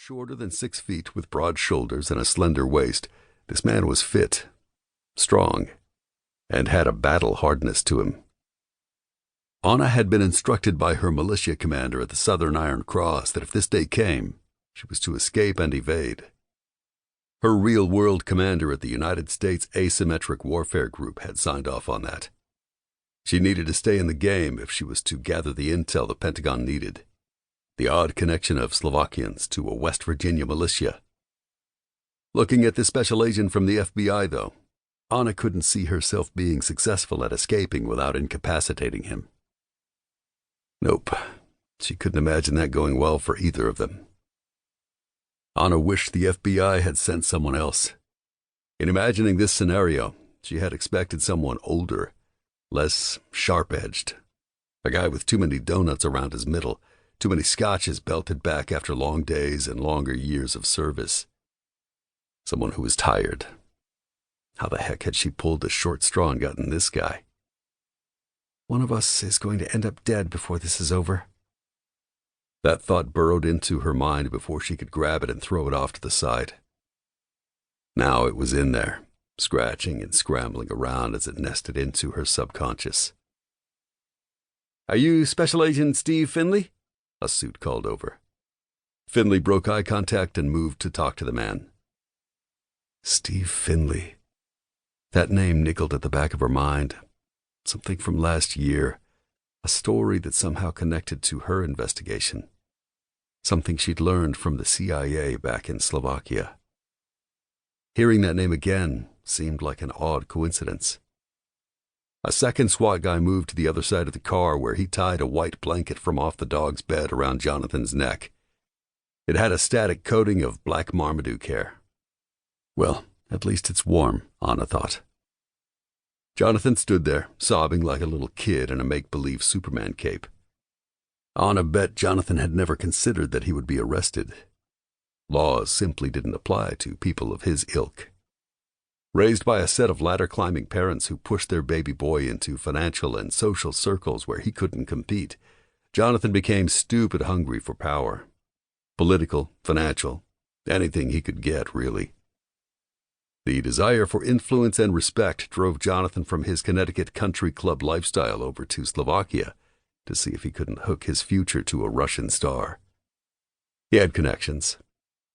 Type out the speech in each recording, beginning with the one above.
Shorter than 6 feet, with broad shoulders and a slender waist, this man was fit, strong, and had a battle hardness to him. Anna had been instructed by her militia commander at the Southern Iron Cross that if this day came, she was to escape and evade. Her real-world commander at the United States Asymmetric Warfare Group had signed off on that. She needed to stay in the game if she was to gather the intel the Pentagon needed. The odd connection of Slovakians to a West Virginia militia. Looking at the special agent from the FBI, though, Anna couldn't see herself being successful at escaping without incapacitating him. Nope, she couldn't imagine that going well for either of them. Anna wished the FBI had sent someone else. In imagining this scenario, she had expected someone older, less sharp-edged. A guy with too many donuts around his middle, too many scotches belted back after long days and longer years of service. Someone who was tired. How the heck had she pulled the short straw and gotten this guy? One of us is going to end up dead before this is over. That thought burrowed into her mind before she could grab it and throw it off to the side. Now it was in there, scratching and scrambling around as it nested into her subconscious. "Are you Special Agent Steve Finley?" a suit called over. Finley broke eye contact and moved to talk to the man. Steve Finley. That name nickled at the back of her mind. Something from last year. A story that somehow connected to her investigation. Something she'd learned from the CIA back in Slovakia. Hearing that name again seemed like an odd coincidence. A second SWAT guy moved to the other side of the car where he tied a white blanket from off the dog's bed around Jonathan's neck. It had a static coating of black Marmaduke hair. Well, at least it's warm, Anna thought. Jonathan stood there, sobbing like a little kid in a make-believe Superman cape. Anna bet Jonathan had never considered that he would be arrested. Laws simply didn't apply to people of his ilk. Raised by a set of ladder-climbing parents who pushed their baby boy into financial and social circles where he couldn't compete, Jonathan became stupid hungry for power. Political, financial, anything he could get, really. The desire for influence and respect drove Jonathan from his Connecticut country club lifestyle over to Slovakia to see if he couldn't hook his future to a Russian star. He had connections.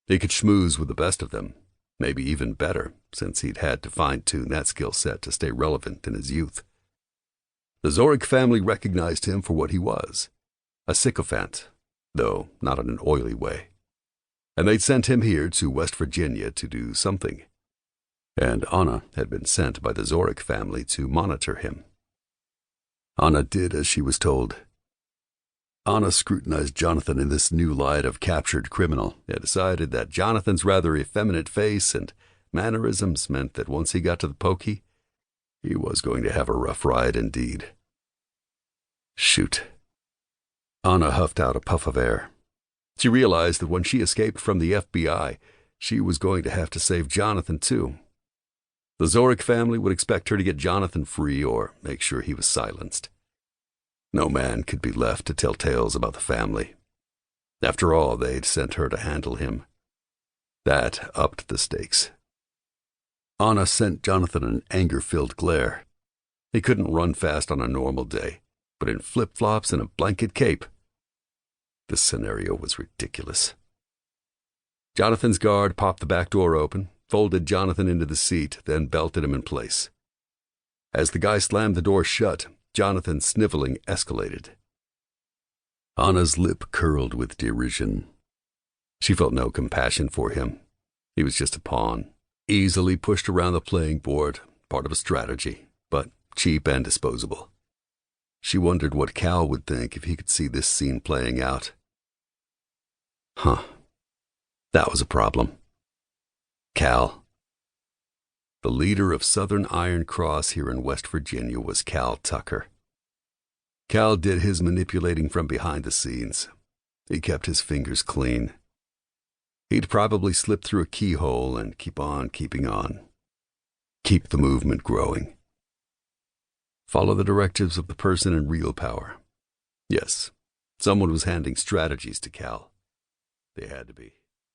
He could schmooze with the best of them, maybe even better, since he'd had to fine-tune that skill set to stay relevant in his youth. The Zorik family recognized him for what he was, a sycophant, though not in an oily way. And they'd sent him here to West Virginia to do something. And Anna had been sent by the Zorik family to monitor him. Anna did as she was told. Anna scrutinized Jonathan in this new light of captured criminal and decided that Jonathan's rather effeminate face and mannerisms meant that once he got to the pokey, he was going to have a rough ride indeed. Shoot. Anna huffed out a puff of air. She realized that when she escaped from the FBI, she was going to have to save Jonathan too. The Zorik family would expect her to get Jonathan free or make sure he was silenced. No man could be left to tell tales about the family. After all, they'd sent her to handle him. That upped the stakes. Anna sent Jonathan an anger-filled glare. He couldn't run fast on a normal day, but in flip-flops and a blanket cape. This scenario was ridiculous. Jonathan's guard popped the back door open, folded Jonathan into the seat, then belted him in place. As the guy slammed the door shut, Jonathan's sniveling escalated. Anna's lip curled with derision. She felt no compassion for him. He was just a pawn, easily pushed around the playing board, part of a strategy, but cheap and disposable. She wondered what Cal would think if he could see this scene playing out. That was a problem. Cal. The leader of Southern Iron Cross here in West Virginia was Cal Tucker. Cal did his manipulating from behind the scenes. He kept his fingers clean. He'd probably slip through a keyhole and keep on keeping on. Keep the movement growing. Follow the directives of the person in real power. Yes, someone was handing strategies to Cal. They had to be.